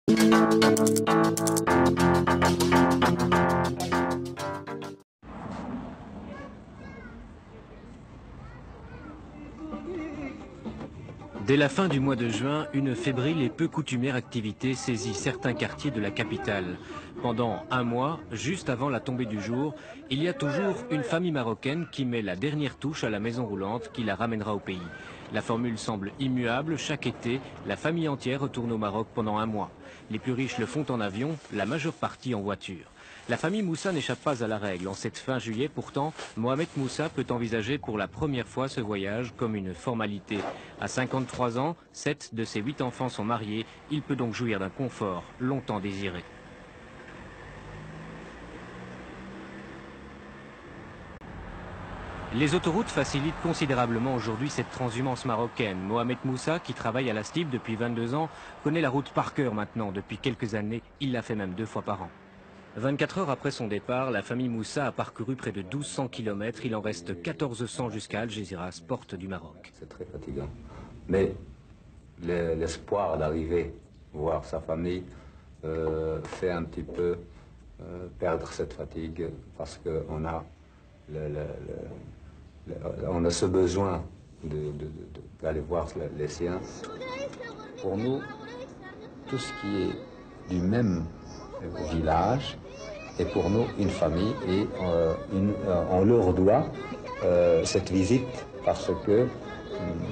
Dès la fin du mois de juin, une fébrile et peu coutumière activité saisit certains quartiers de la capitale. Pendant un mois, juste avant la tombée du jour, il y a toujours une famille marocaine qui met la dernière touche à la maison roulante qui la ramènera au pays. La formule semble immuable. Chaque été, la famille entière retourne au Maroc pendant un mois. Les plus riches le font en avion, la majeure partie en voiture. La famille Moussa n'échappe pas à la règle. En cette fin juillet, pourtant, Mohamed Moussa peut envisager pour la première fois ce voyage comme une formalité. À 53 ans, 7 de ses 8 enfants sont mariés. Il peut donc jouir d'un confort longtemps désiré. Les autoroutes facilitent considérablement aujourd'hui cette transhumance marocaine. Mohamed Moussa, qui travaille à la STIB depuis 22 ans, connaît la route par cœur maintenant. Depuis quelques années, il la fait même 2 fois par an. 24 heures après son départ, la famille Moussa a parcouru près de 1200 km. Il en reste 1400 jusqu'à Algeciras, porte du Maroc. C'est très fatigant. Mais l'espoir d'arriver voir sa famille fait un petit peu perdre cette fatigue parce qu'on a, on a ce besoin d'aller voir les siens. Pour nous, tout ce qui est du même village est pour nous une famille et on leur doit cette visite parce que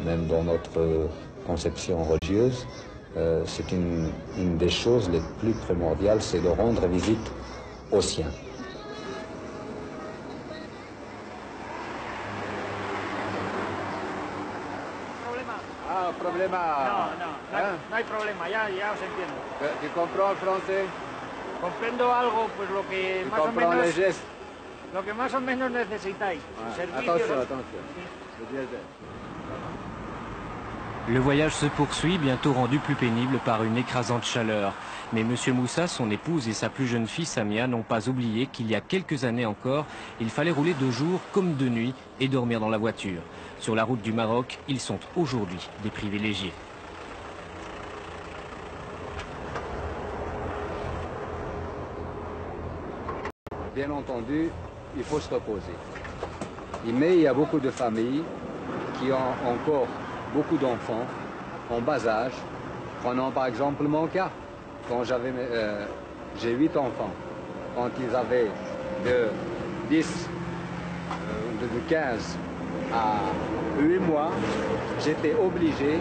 même dans notre conception religieuse, c'est une des choses les plus primordiales, c'est de rendre visite aux siens. Ah, problema. No hay problema, ya os entiendo. Tu comprends le français? Comprendo algo, pues lo que más o comprends menos... les gestes? Lo que más o menos necesitáis. Servicios. Attention. Le voyage se poursuit, bientôt rendu plus pénible par une écrasante chaleur. Mais M. Moussa, son épouse et sa plus jeune fille Samia n'ont pas oublié qu'il y a quelques années encore, il fallait rouler de jour comme de nuit et dormir dans la voiture. Sur la route du Maroc, ils sont aujourd'hui des privilégiés. Bien entendu, il faut se reposer. Mais il y a beaucoup de familles qui ont encore beaucoup d'enfants en bas âge. Prenons par exemple mon cas. Quand j'ai 8 enfants. Quand ils avaient de 10, de 15 à 8 mois, j'étais obligé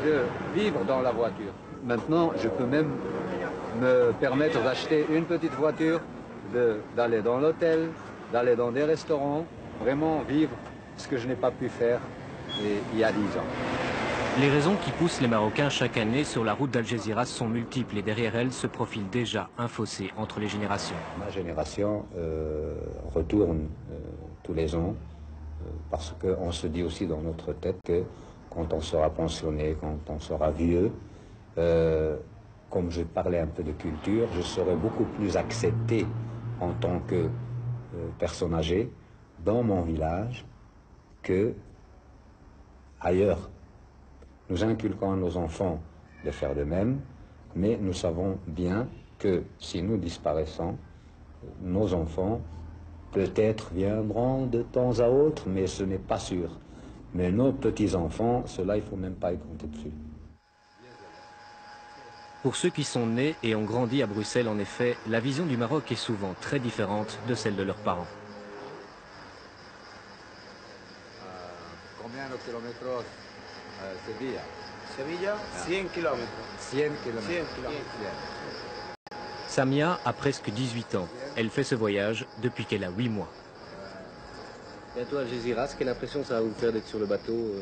de vivre dans la voiture. Maintenant, je peux même me permettre d'acheter une petite voiture, d'aller dans l'hôtel, d'aller dans des restaurants, vraiment vivre ce que je n'ai pas pu faire il y a 10 ans. Les raisons qui poussent les Marocains chaque année sur la route d'Algeciras sont multiples et derrière elles se profile déjà un fossé entre les générations. Ma génération retourne tous les ans parce qu'on se dit aussi dans notre tête que quand on sera pensionné, quand on sera vieux, comme je parlais un peu de culture, je serai beaucoup plus accepté en tant que personne âgée dans mon village que ailleurs. Nous inculquons à nos enfants de faire de même, mais nous savons bien que si nous disparaissons, nos enfants peut-être viendront de temps à autre, mais ce n'est pas sûr. Mais nos petits-enfants, cela, il ne faut même pas y compter dessus. Pour ceux qui sont nés et ont grandi à Bruxelles, en effet, la vision du Maroc est souvent très différente de celle de leurs parents. Combien de kilomètres Sevilla? Sevilla, 100 kilomètres. 100 kilomètres. Samia a presque 18 ans. Elle fait ce voyage depuis qu'elle a 8 mois. Bientôt Algeciras, quelle impression ça va vous faire d'être sur le bateau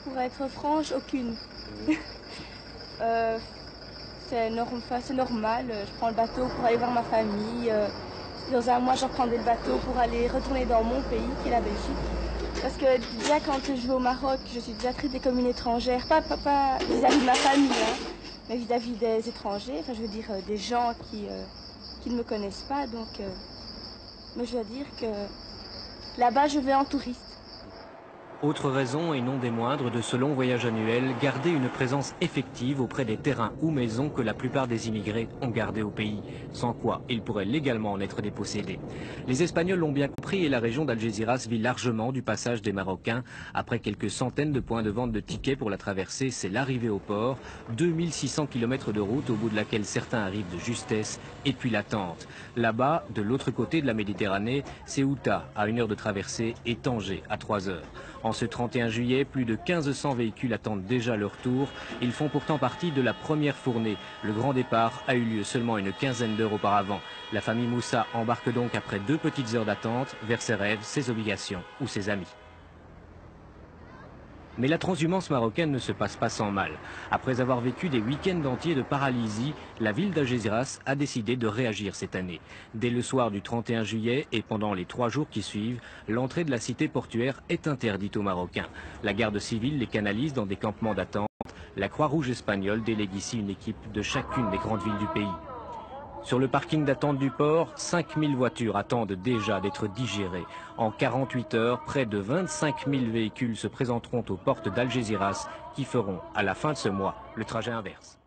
Pour être franche, aucune. C'est normal, je prends le bateau pour aller voir ma famille. Dans un mois, je reprendrai le bateau pour aller retourner dans mon pays, qui est la Belgique. Parce que déjà, quand je vais au Maroc, je suis déjà traitée comme une étrangère. Pas vis-à-vis de ma famille, hein, mais vis-à-vis des étrangers. Enfin, je veux dire, des gens qui ne me connaissent pas. Donc, mais je dois dire que là-bas, je vais en touriste. Autre raison, et non des moindres, de ce long voyage annuel, garder une présence effective auprès des terrains ou maisons que la plupart des immigrés ont gardés au pays, sans quoi ils pourraient légalement en être dépossédés. Les Espagnols l'ont bien compris et la région d'Algésiras vit largement du passage des Marocains. Après quelques centaines de points de vente de tickets pour la traversée, c'est l'arrivée au port, 2600 km de route au bout de laquelle certains arrivent de justesse, et puis l'attente. Là-bas, de l'autre côté de la Méditerranée, c'est Outa à 1 heure de traversée et Tanger à 3 heures. En ce 31 juillet, plus de 1500 véhicules attendent déjà leur tour. Ils font pourtant partie de la première fournée. Le grand départ a eu lieu seulement une quinzaine d'heures auparavant. La famille Moussa embarque donc après 2 petites heures d'attente vers ses rêves, ses obligations ou ses amis. Mais la transhumance marocaine ne se passe pas sans mal. Après avoir vécu des week-ends entiers de paralysie, la ville d'Algésiras a décidé de réagir cette année. Dès le soir du 31 juillet et pendant les 3 jours qui suivent, l'entrée de la cité portuaire est interdite aux Marocains. La garde civile les canalise dans des campements d'attente. La Croix-Rouge espagnole délègue ici une équipe de chacune des grandes villes du pays. Sur le parking d'attente du port, 5000 voitures attendent déjà d'être digérées. En 48 heures, près de 25 000 véhicules se présenteront aux portes d'Algésiras qui feront, à la fin de ce mois, le trajet inverse.